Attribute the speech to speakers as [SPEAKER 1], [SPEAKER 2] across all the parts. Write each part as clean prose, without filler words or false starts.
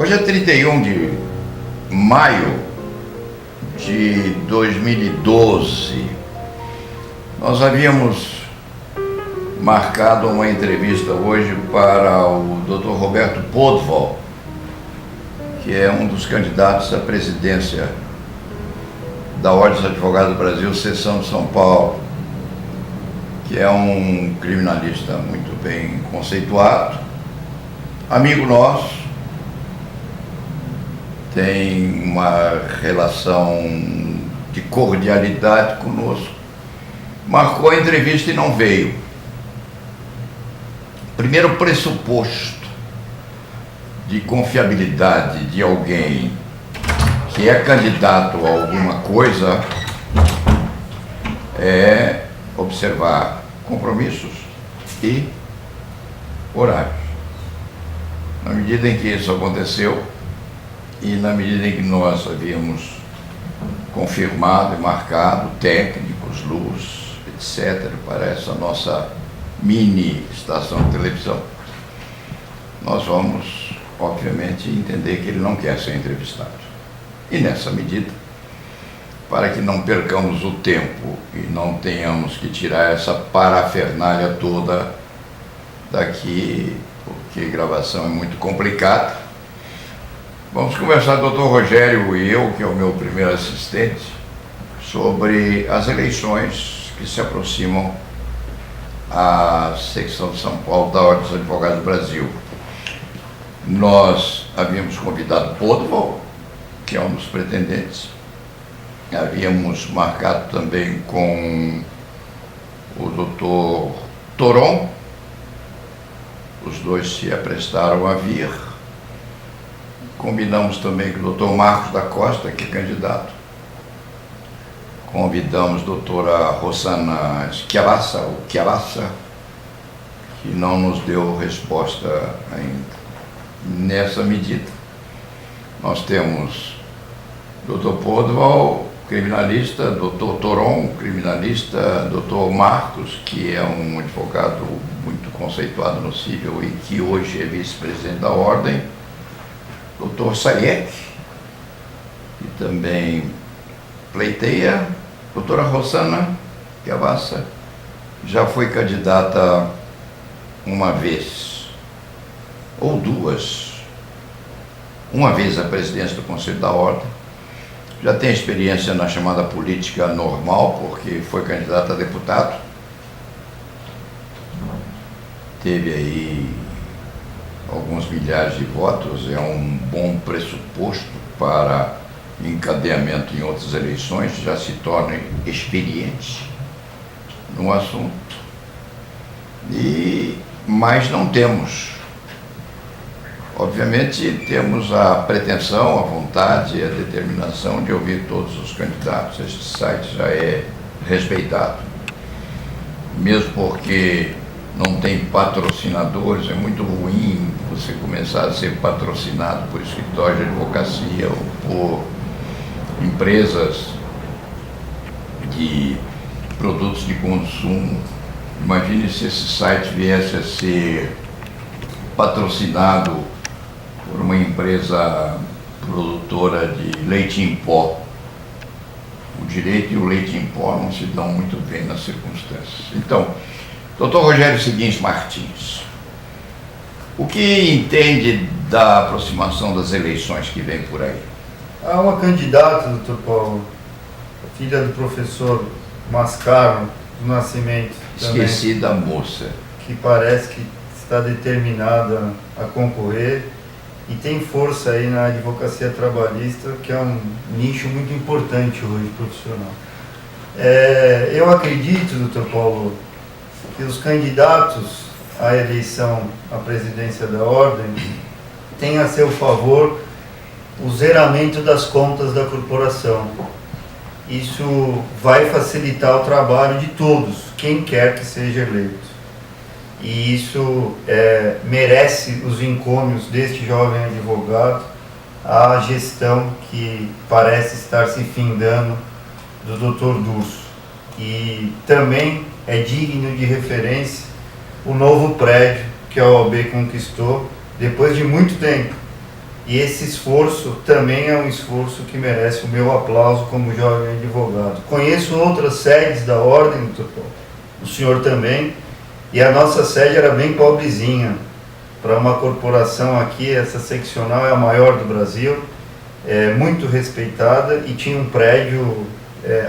[SPEAKER 1] Hoje é 31 de maio de 2012. Nós havíamos marcado uma entrevista hoje para o Dr. Roberto Podval, que é um dos candidatos à presidência da Ordem dos Advogados do Brasil, seção de São Paulo, que é um criminalista muito bem conceituado, amigo nosso, tem uma relação de cordialidade conosco. Marcou a entrevista e não veio. Primeiro pressuposto de confiabilidade de alguém que é candidato a alguma coisa é observar compromissos e horários. Na medida em que isso aconteceu e na medida em que nós havíamos confirmado e marcado técnicos, luz, etc., para essa nossa mini estação de televisão, nós vamos, obviamente, entender que ele não quer ser entrevistado. E nessa medida, para que não percamos o tempo e não tenhamos que tirar essa parafernália toda daqui, porque gravação é muito complicada, vamos conversar, doutor Rogério e eu, que é o meu primeiro assistente, sobre as eleições que se aproximam à secção de São Paulo da Ordem dos Advogados do Brasil. Nós havíamos convidado Podval, que é um dos pretendentes. Havíamos marcado também com o doutor Toron. Os dois se aprestaram a vir. Combinamos também com o doutor Marcos da Costa, que é candidato. Convidamos a doutora Rosana Schiavassa, que não nos deu resposta ainda. Nessa medida, nós temos doutor Podval, criminalista, doutor Toron, criminalista, doutor Marcos, que é um advogado muito conceituado no civil e que hoje é vice-presidente da Ordem, doutor Sayek, que também pleiteia, doutora Rosana Schiavassa, já foi candidata uma vez, ou duas, uma vez à presidência do Conselho da Ordem, já tem experiência na chamada política normal, porque foi candidata a deputado, teve aí alguns milhares de votos, é um bom pressuposto para encadeamento em outras eleições, já se torna experiente no assunto. Mas não temos. Obviamente temos a pretensão, a vontade e a determinação de ouvir todos os candidatos. Este site já é respeitado, mesmo porque não tem patrocinadores. É muito ruim você começar a ser patrocinado por escritório de advocacia ou por empresas de produtos de consumo. Imagine se esse site viesse a ser patrocinado por uma empresa produtora de leite em pó. O direito e o leite em pó não se dão muito bem nas circunstâncias. Então, doutor Rogério Seguins Martins, o que entende da aproximação das eleições que vem por aí?
[SPEAKER 2] Há uma candidata, doutor Paulo, filha do professor Mascaro do Nascimento, também,
[SPEAKER 1] Esqueci da moça.
[SPEAKER 2] que parece que está determinada a concorrer e tem força aí na advocacia trabalhista, que é um nicho muito importante hoje profissional. Eu acredito, doutor Paulo, que os candidatos à eleição à presidência da Ordem têm a seu favor o zeramento das contas da corporação. Isso vai facilitar o trabalho de todos, quem quer que seja eleito. E isso merece os encômios deste jovem advogado, a gestão que parece estar se findando do Dr. Durso. E também é digno de referência o novo prédio que a OAB conquistou depois de muito tempo. E esse esforço também é um esforço que merece o meu aplauso como jovem advogado. Conheço outras sedes da Ordem, doutor Paulo, o senhor também, e a nossa sede era bem pobrezinha. Para uma corporação aqui, essa seccional é a maior do Brasil, é muito respeitada e tinha um prédio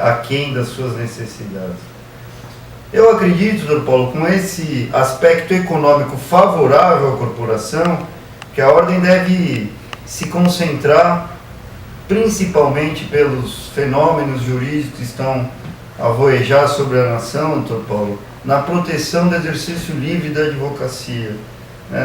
[SPEAKER 2] aquém das suas necessidades. Eu acredito, doutor Paulo, com esse aspecto econômico favorável à corporação, que a Ordem deve se concentrar principalmente pelos fenômenos jurídicos que estão a voejar sobre a nação, doutor Paulo, na proteção do exercício livre da advocacia.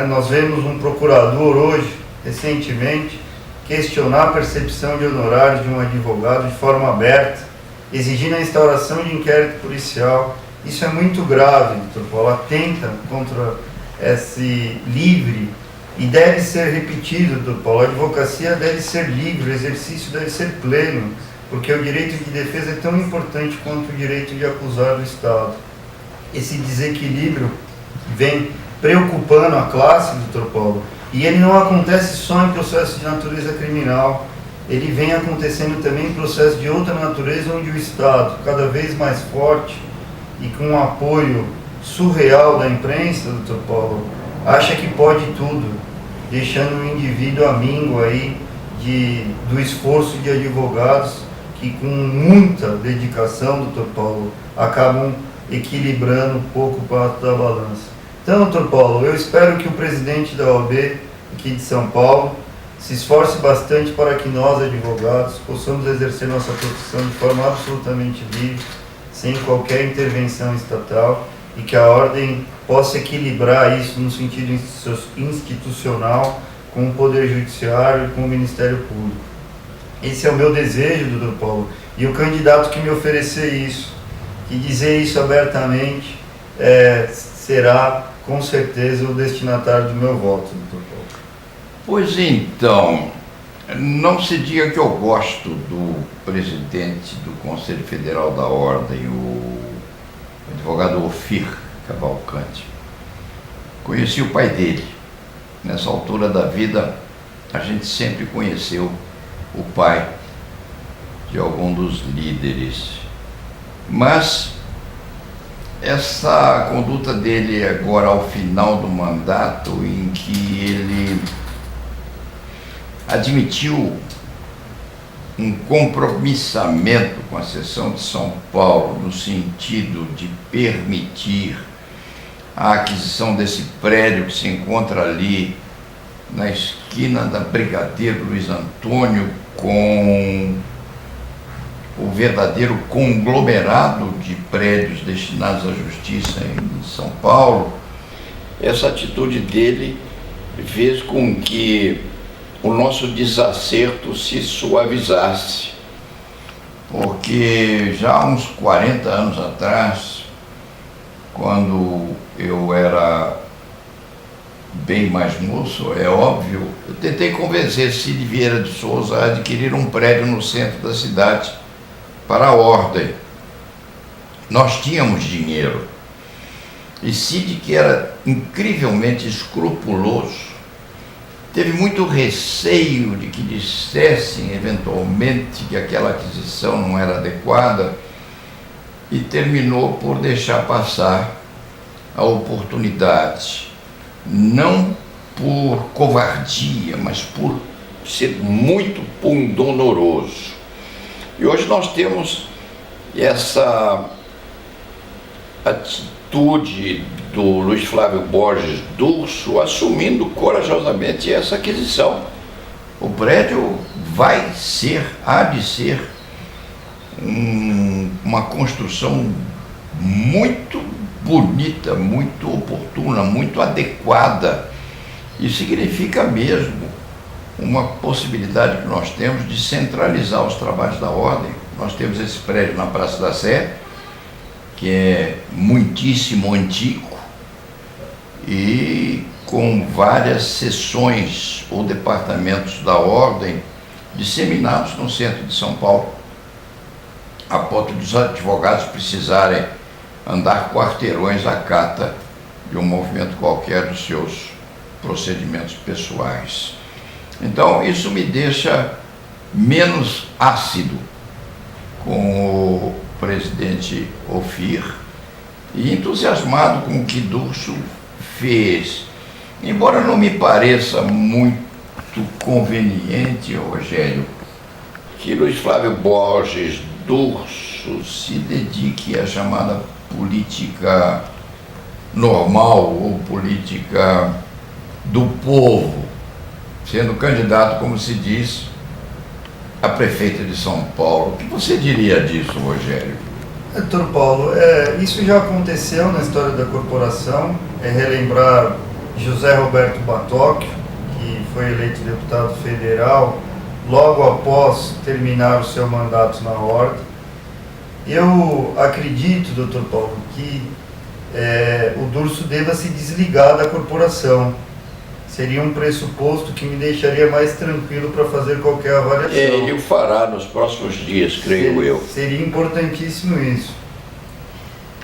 [SPEAKER 2] Nós vemos um procurador hoje, recentemente, questionar a percepção de honorários de um advogado de forma aberta, exigindo a instauração de inquérito policial. Isso é muito grave, doutor Paulo, atenta contra esse livre e deve ser repetido, doutor Paulo. A advocacia deve ser livre, o exercício deve ser pleno, porque o direito de defesa é tão importante quanto o direito de acusar do Estado. Esse desequilíbrio vem preocupando a classe, doutor Paulo, e ele não acontece só em processos de natureza criminal, ele vem acontecendo também em processos de outra natureza, onde o Estado, cada vez mais forte e com um apoio surreal da imprensa, doutor Paulo, acha que pode tudo, deixando o indivíduo amigo aí do esforço de advogados que com muita dedicação, doutor Paulo, acabam equilibrando um pouco o prato da balança. Então, doutor Paulo, eu espero que o presidente da OAB aqui de São Paulo se esforce bastante para que nós, advogados, possamos exercer nossa profissão de forma absolutamente livre, sem qualquer intervenção estatal, e que a Ordem possa equilibrar isso no sentido institucional com o Poder Judiciário e com o Ministério Público. Esse é o meu desejo, doutor Paulo, e o candidato que me oferecer isso, que dizer isso abertamente, será com certeza o destinatário do meu voto, doutor Paulo.
[SPEAKER 1] Pois então, não se diga que eu gosto do presidente do Conselho Federal da Ordem, o advogado Ofir Cavalcante. Conheci o pai dele. Nessa altura da vida, a gente sempre conheceu o pai de algum dos líderes. Mas essa conduta dele agora ao final do mandato, em que ele admitiu um compromissamento com a seção de São Paulo no sentido de permitir a aquisição desse prédio que se encontra ali na esquina da Brigadeiro Luiz Antônio com o verdadeiro conglomerado de prédios destinados à justiça em São Paulo. Essa atitude dele fez com que o nosso desacerto se suavizasse, porque já há uns 40 anos atrás, quando eu era bem mais moço, é óbvio, eu tentei convencer Cid Vieira de Souza a adquirir um prédio no centro da cidade para a Ordem. Nós tínhamos dinheiro. E Cid, que era incrivelmente escrupuloso, teve muito receio de que dissessem eventualmente que aquela aquisição não era adequada e terminou por deixar passar a oportunidade, não por covardia, mas por ser muito pundonoroso. E hoje nós temos essa atitude do Luiz Flávio Borges Durso assumindo corajosamente essa aquisição. O prédio há de ser uma construção muito bonita, muito oportuna, muito adequada. Isso significa mesmo uma possibilidade que nós temos de centralizar os trabalhos da Ordem. Nós temos esse prédio na Praça da Sé, que é muitíssimo antigo e com várias seções ou departamentos da Ordem disseminados no centro de São Paulo, a ponto dos advogados precisarem andar quarteirões à cata de um movimento qualquer dos seus procedimentos pessoais. Então, isso me deixa menos ácido com o presidente Ophir e entusiasmado com o que Durso fez. Embora não me pareça muito conveniente, Rogério, que Luiz Flávio Borges Durso se dedique à chamada política normal ou política do povo, sendo candidato, como se diz, a prefeita de São Paulo. O que você diria disso, Rogério?
[SPEAKER 2] Doutor Paulo, isso já aconteceu na história da corporação. Relembrar José Roberto Batóquio, que foi eleito deputado federal logo após terminar o seu mandato na ordem. Eu acredito, doutor Paulo, que o Durso deva se desligar da corporação. Seria um pressuposto que me deixaria mais tranquilo para fazer qualquer avaliação.
[SPEAKER 1] Ele o fará nos próximos dias, creio eu.
[SPEAKER 2] Seria importantíssimo isso.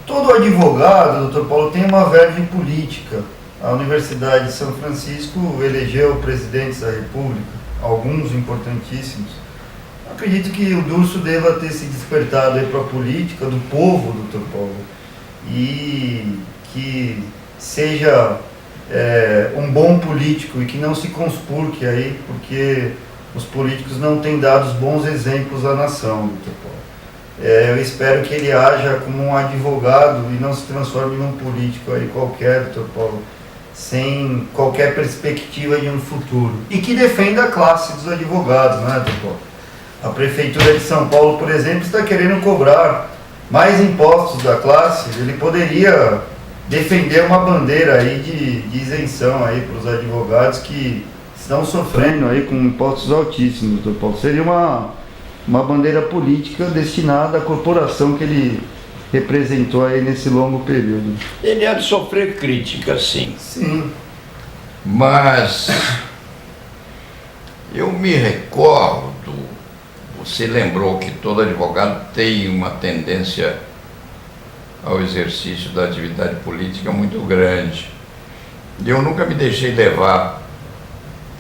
[SPEAKER 2] Todo advogado, doutor Paulo, tem uma verve política. A Universidade de São Francisco elegeu presidentes da República, alguns importantíssimos. Acredito que o Durso deva ter se despertado para a política do povo, doutor Paulo, e que seja um bom político e que não se conspurque aí, porque os políticos não têm dado os bons exemplos à nação, doutor Paulo. Eu espero que ele haja como um advogado e não se transforme num político aí qualquer, doutor Paulo, sem qualquer perspectiva de um futuro. E que defenda a classe dos advogados, né, doutor Paulo? A Prefeitura de São Paulo, por exemplo, está querendo cobrar mais impostos da classe. Ele poderia defender uma bandeira aí de isenção aí para os advogados que estão sofrendo aí com impostos altíssimos, doutor Paulo. Seria uma bandeira política destinada à corporação que ele representou aí nesse longo período.
[SPEAKER 1] Ele há de sofrer críticas, sim.
[SPEAKER 2] Sim.
[SPEAKER 1] Mas eu me recordo, você lembrou que todo advogado tem uma tendência ao exercício da atividade política muito grande. E eu nunca me deixei levar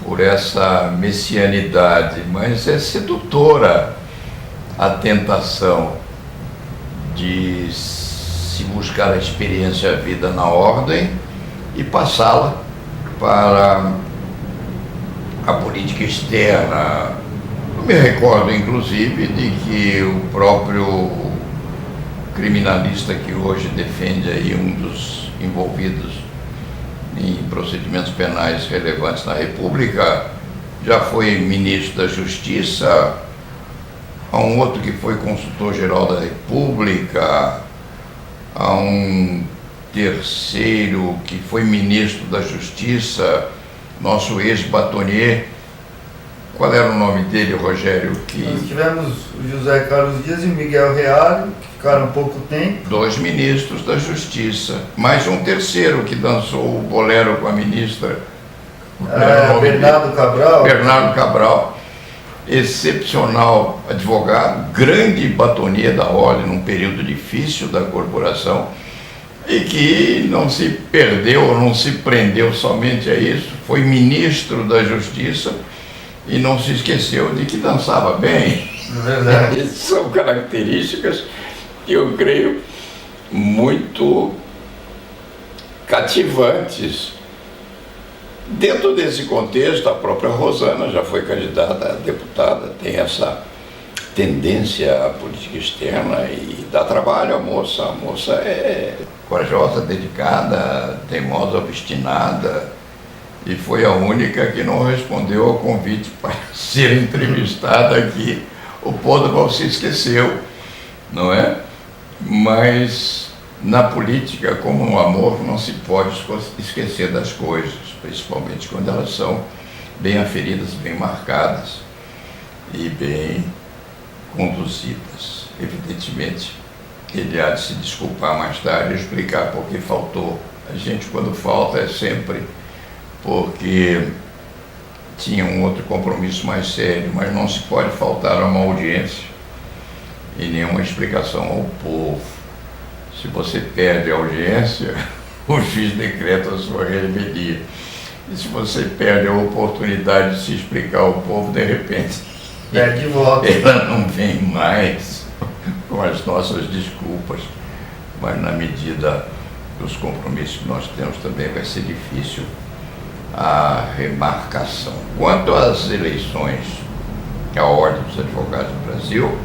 [SPEAKER 1] por essa messianidade, mas é sedutora a tentação de se buscar a experiência a vida na ordem e passá-la para a política externa. Eu me recordo, inclusive, de que o próprio criminalista que hoje defende aí um dos envolvidos em procedimentos penais relevantes na República já foi ministro da Justiça, há um outro que foi consultor-geral da República, há um terceiro que foi ministro da Justiça, nosso ex-batonier. Qual era o nome dele, Rogério?
[SPEAKER 2] Nós tivemos o José Carlos Dias e o Miguel Reale, que ficaram pouco tempo.
[SPEAKER 1] 2 ministros da Justiça, mais um terceiro que dançou o bolero com a ministra.
[SPEAKER 2] Bernardo Cabral.
[SPEAKER 1] Bernardo Cabral, excepcional advogado, grande batonier da ordem num período difícil da corporação e que não se perdeu ou não se prendeu somente a isso, foi ministro da Justiça e não se esqueceu de que dançava bem.
[SPEAKER 2] Verdade.
[SPEAKER 1] Essas são características que eu creio muito cativantes. Dentro desse contexto, a própria Rosana já foi candidata a deputada, tem essa tendência à política externa e dá trabalho à moça. A moça é corajosa, dedicada, teimosa, obstinada, e foi a única que não respondeu ao convite para ser entrevistada aqui. O Podval se esqueceu, não é? Mas na política, como no amor, não se pode esquecer das coisas, principalmente quando elas são bem aferidas, bem marcadas e bem conduzidas. Evidentemente, ele há de se desculpar mais tarde e explicar por que faltou. A gente, quando falta, é sempre porque tinha um outro compromisso mais sério, mas não se pode faltar a uma audiência e nenhuma explicação ao povo. Se você perde a audiência, o juiz decreta a sua revelia. E se você perde a oportunidade de se explicar ao povo, de repente,
[SPEAKER 2] Perde voto.
[SPEAKER 1] ela não vem mais com as nossas desculpas. Mas na medida dos compromissos que nós temos também vai ser difícil a remarcação. Quanto às eleições à Ordem dos Advogados do Brasil,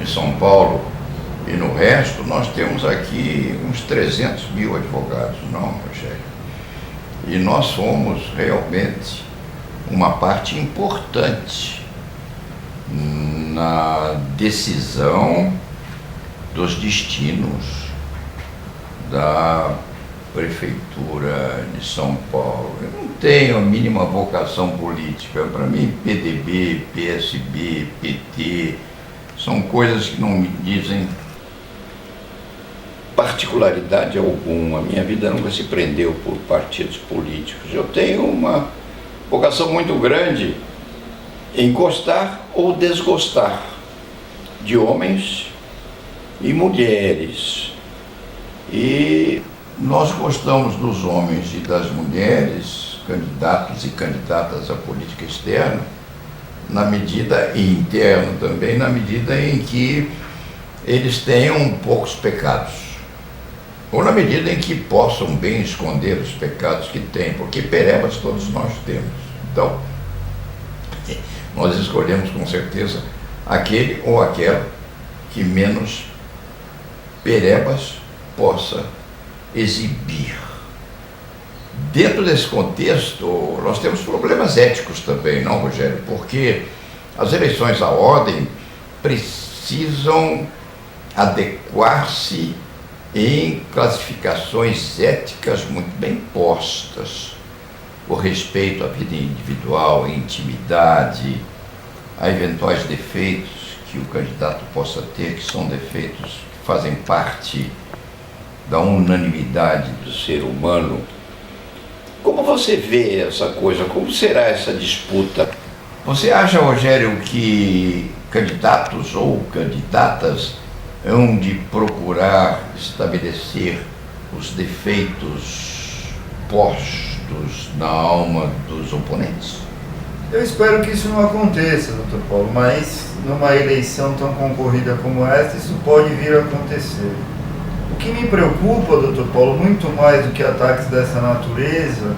[SPEAKER 1] em São Paulo e no resto, nós temos aqui uns 300 mil advogados, não, Rogério? E nós somos realmente uma parte importante na decisão dos destinos da Prefeitura de São Paulo. Eu não tenho a mínima vocação política. Para mim, PDB, PSB, PT, são coisas que não me dizem particularidade alguma. Minha vida nunca se prendeu por partidos políticos. Eu tenho uma vocação muito grande em gostar ou desgostar de homens e mulheres. E nós gostamos dos homens e das mulheres, candidatos e candidatas à política externa, na medida, e interna também, na medida em que eles tenham poucos pecados, ou na medida em que possam bem esconder os pecados que têm, porque perebas todos nós temos. Então, nós escolhemos com certeza aquele ou aquela que menos perebas possa exibir. Dentro desse contexto, nós temos problemas éticos também, não, Rogério? Porque as eleições à ordem precisam adequar-se em classificações éticas muito bem postas, o respeito à vida individual, à intimidade, a eventuais defeitos que o candidato possa ter, que são defeitos que fazem parte da unanimidade do ser humano. Como você vê essa coisa? Como será essa disputa? Você acha, Rogério, que candidatos ou candidatas hão de procurar estabelecer os defeitos postos na alma dos oponentes?
[SPEAKER 2] Eu espero que isso não aconteça, doutor Paulo, mas numa eleição tão concorrida como esta, isso pode vir a acontecer. O que me preocupa, doutor Paulo, muito mais do que ataques dessa natureza,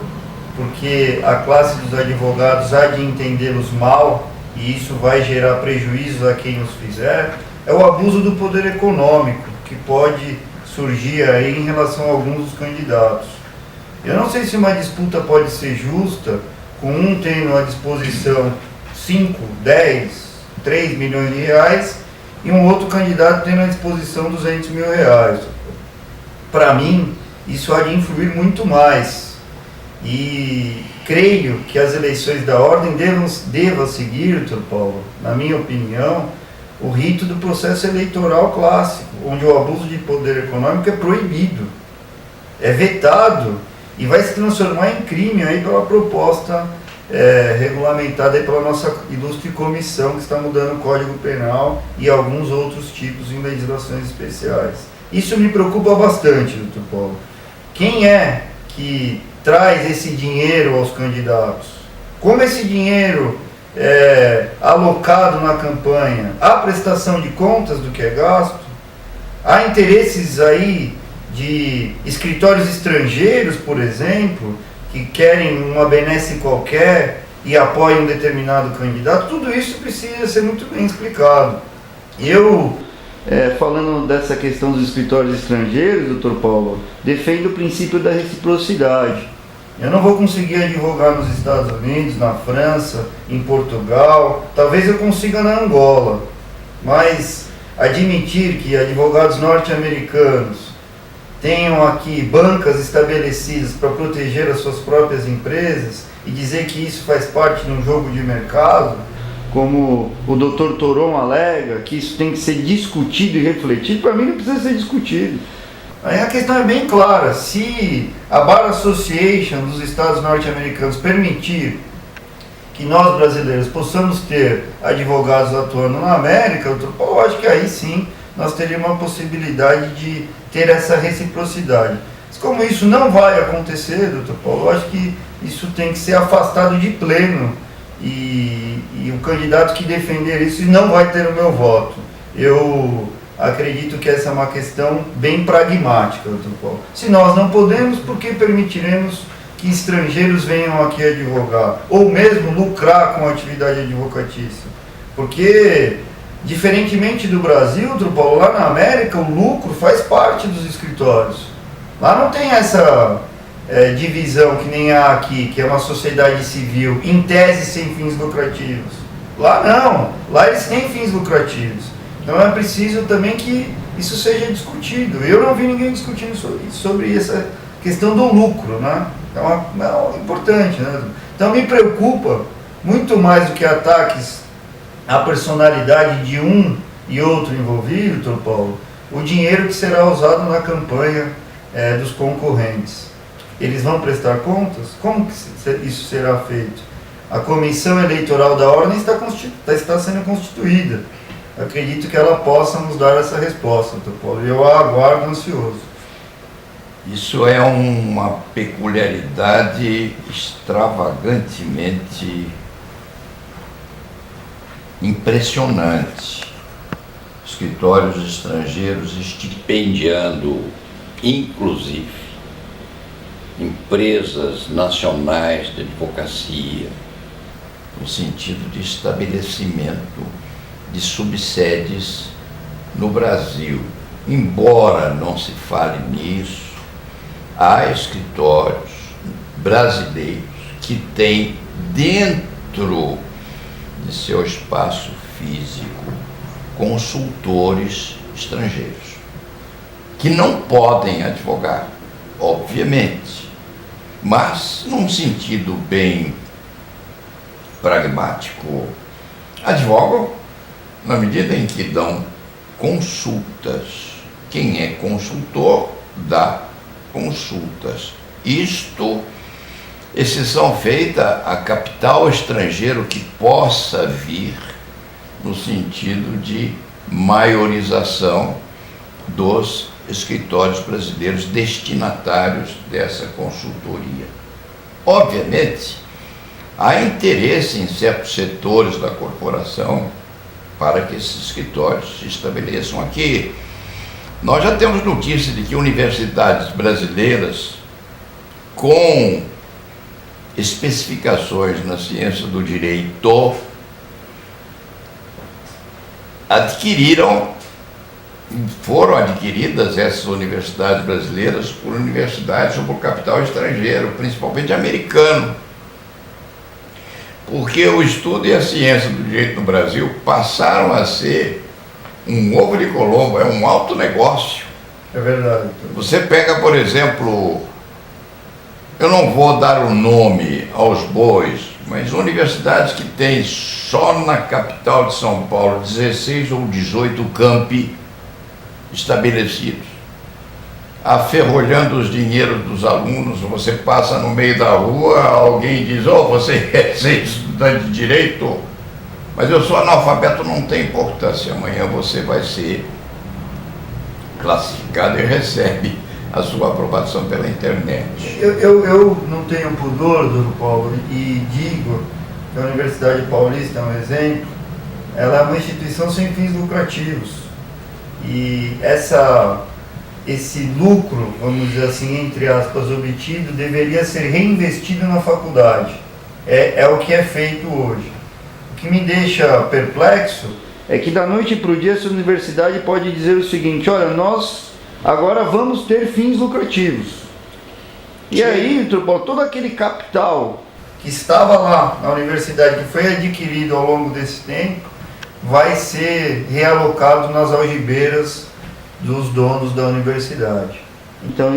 [SPEAKER 2] porque a classe dos advogados há de entendê-los mal, e isso vai gerar prejuízos a quem os fizer, é o abuso do poder econômico, que pode surgir aí em relação a alguns dos candidatos. Eu não sei se uma disputa pode ser justa, com um tendo à disposição 5, 10, 3 milhões de reais, e um outro candidato tendo à disposição 200 mil reais. Para mim, isso há de influir muito mais. E creio que as eleições da ordem devam seguir, doutor Paulo, na minha opinião, o rito do processo eleitoral clássico, onde o abuso de poder econômico é proibido, é vetado e vai se transformar em crime aí pela proposta regulamentada aí pela nossa ilustre comissão que está mudando o Código Penal e alguns outros tipos em legislações especiais. Isso me preocupa bastante, doutor Paulo. Quem é que traz esse dinheiro aos candidatos? Como esse dinheiro é alocado na campanha? Há prestação de contas do que é gasto? Há interesses aí de escritórios estrangeiros, por exemplo, que querem uma benesse qualquer e apoiam um determinado candidato? Tudo isso precisa ser muito bem explicado. Eu, falando dessa questão dos escritórios estrangeiros, doutor Paulo, defendo o princípio da reciprocidade. Eu não vou conseguir advogar nos Estados Unidos, na França, em Portugal, talvez eu consiga na Angola, mas admitir que advogados norte-americanos tenham aqui bancas estabelecidas para proteger as suas próprias empresas e dizer que isso faz parte de um jogo de mercado, como o Dr. Toron alega, que isso tem que ser discutido e refletido, para mim não precisa ser discutido. Aí a questão é bem clara: se a Bar Association dos Estados norte-americanos permitir que nós brasileiros possamos ter advogados atuando na América, eu acho que aí sim nós teríamos uma possibilidade de ter essa reciprocidade. Mas como isso não vai acontecer, doutor Paulo, eu acho que isso tem que ser afastado de pleno e o candidato que defender isso não vai ter o meu voto. Eu acredito que essa é uma questão bem pragmática, doutor Paulo. Se nós não podemos, por que permitiremos que estrangeiros venham aqui advogar? Ou mesmo lucrar com a atividade advocatícia? Porque, diferentemente do Brasil, doutor Paulo, lá na América o lucro faz parte dos escritórios. Lá não tem essa divisão que nem há aqui, que é uma sociedade civil, em tese sem fins lucrativos. Lá não, lá eles têm fins lucrativos. Então é preciso também que isso seja discutido. Eu não vi ninguém discutindo sobre essa questão do lucro, né? Então é importante, né? Então me preocupa muito mais do que ataques à personalidade de um e outro envolvido, doutor Paulo, o dinheiro que será usado na campanha dos concorrentes. Eles vão prestar contas? Como que isso será feito? A comissão eleitoral da ordem está sendo constituída. Acredito que ela possa nos dar essa resposta, doutor Paulo. Eu a aguardo ansioso.
[SPEAKER 1] Isso é uma peculiaridade extravagantemente impressionante. Escritórios estrangeiros estipendiando, inclusive, empresas nacionais de advocacia, no sentido de estabelecimento de subsedes no Brasil. Embora não se fale nisso, há escritórios brasileiros que têm dentro de seu espaço físico consultores estrangeiros, que não podem advogar, obviamente, mas num sentido bem pragmático, advogam na medida em que dão consultas. Quem é consultor dá consultas. Exceção feita a capital estrangeiro que possa vir no sentido de maiorização dos escritórios brasileiros destinatários dessa consultoria. Obviamente, há interesse em certos setores da corporação para que esses escritórios se estabeleçam aqui. Nós já temos notícia de que universidades brasileiras com especificações na ciência do direito foram adquiridas essas universidades brasileiras por universidades ou por capital estrangeiro, principalmente americano. Porque o estudo e a ciência do direito no Brasil passaram a ser um ovo de Colombo, é um alto negócio.
[SPEAKER 2] É verdade.
[SPEAKER 1] Você pega, por exemplo, eu não vou dar o nome aos bois, mas universidades que têm só na capital de São Paulo 16 ou 18 campi estabelecidos, aferrolhando os dinheiros dos alunos. Você passa no meio da rua, alguém diz: você é estudante de direito? Mas eu sou analfabeto, não tem importância, amanhã você vai ser classificado e recebe a sua aprovação pela internet.
[SPEAKER 2] Eu não tenho pudor, doutor Paulo, e digo que a Universidade Paulista é um exemplo. Ela é uma instituição sem fins lucrativos e esse lucro, vamos dizer assim, entre aspas, obtido, deveria ser reinvestido na faculdade. É o que é feito hoje. O que me deixa perplexo é que da noite para o dia essa universidade pode dizer o seguinte: olha, nós agora vamos ter fins lucrativos. E aí, todo aquele capital que estava lá na universidade, que foi adquirido ao longo desse tempo, vai ser realocado nas algibeiras dos donos da universidade. Então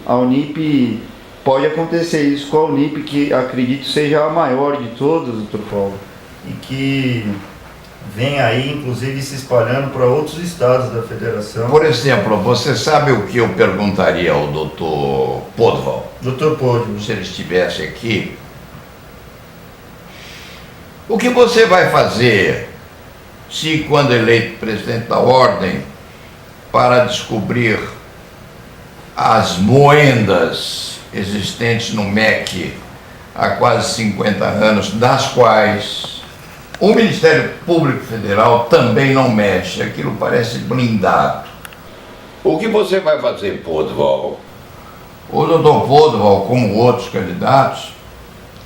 [SPEAKER 2] a Unip, pode acontecer isso com a Unip, que acredito seja a maior de todas, doutor Paulo, e que vem aí inclusive se espalhando para outros estados da federação.
[SPEAKER 1] Por exemplo, você sabe o que eu perguntaria ao doutor Podval?
[SPEAKER 2] Doutor Podval,
[SPEAKER 1] se ele estivesse aqui, o que você vai fazer se, quando eleito presidente da ordem, para descobrir as moendas existentes no MEC há quase 50 anos, das quais o Ministério Público Federal também não mexe. Aquilo parece blindado.
[SPEAKER 3] O que você vai fazer, Podval?
[SPEAKER 1] O doutor Podval, como outros candidatos,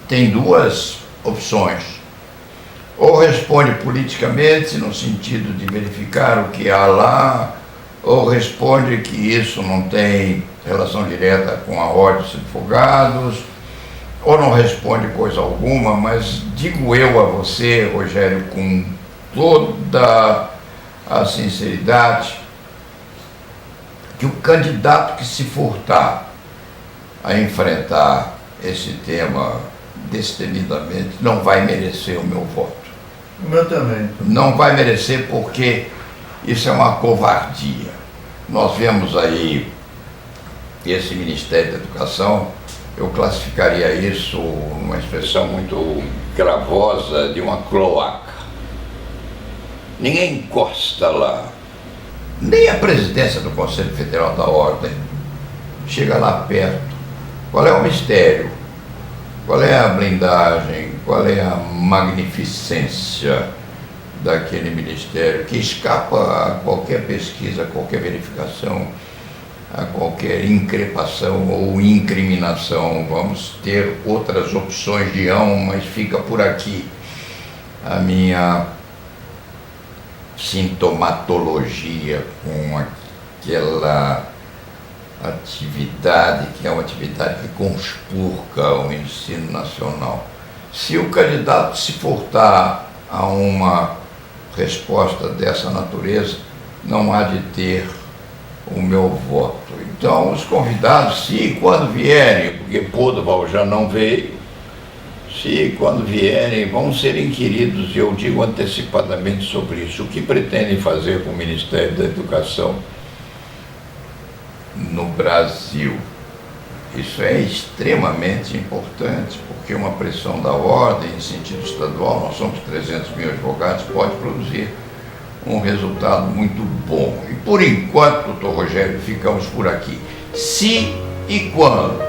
[SPEAKER 1] tem duas opções. Ou responde politicamente, no sentido de verificar o que há lá, ou responde que isso não tem relação direta com a ordem dos advogados, ou não responde coisa alguma, mas digo eu a você, Rogério, com toda a sinceridade, que o candidato que se furtar a enfrentar esse tema destemidamente não vai merecer o meu voto.
[SPEAKER 2] O meu também.
[SPEAKER 1] Não vai merecer porque isso é uma covardia. Nós vemos aí esse Ministério da Educação, eu classificaria isso, uma expressão muito gravosa, de uma cloaca. Ninguém encosta lá. Nem a presidência do Conselho Federal da Ordem chega lá perto. Qual é o mistério? Qual é a blindagem? Qual é a magnificência daquele ministério que escapa a qualquer pesquisa, a qualquer verificação, a qualquer increpação ou incriminação? Vamos ter outras opções de mas fica por aqui a minha sintomatologia com aquela atividade que é uma atividade que conspurca o ensino nacional. Se o candidato se furtar a uma resposta dessa natureza, não há de ter o meu voto. Então, os convidados, se e quando vierem, porque Podval já não veio, se e quando vierem, vão ser inquiridos, e eu digo antecipadamente sobre isso, o que pretendem fazer com o Ministério da Educação no Brasil. Isso é extremamente importante, porque uma pressão da ordem em sentido estadual, nós somos 300 mil advogados, pode produzir um resultado muito bom. E por enquanto, doutor Rogério, ficamos por aqui. Se e quando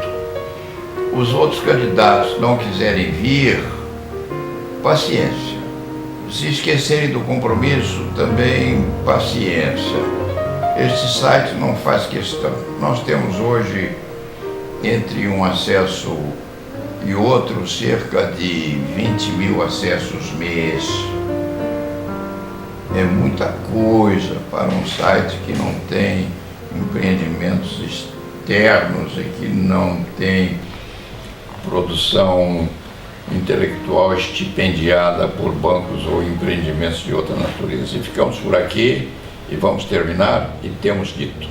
[SPEAKER 1] os outros candidatos não quiserem vir, paciência. Se esquecerem do compromisso, também paciência. Este site não faz questão. Nós temos hoje, entre um acesso e outro, cerca de 20 mil acessos mês. É muita coisa para um site que não tem empreendimentos externos e que não tem produção intelectual estipendiada por bancos ou empreendimentos de outra natureza. E ficamos por aqui e vamos terminar, e temos dito.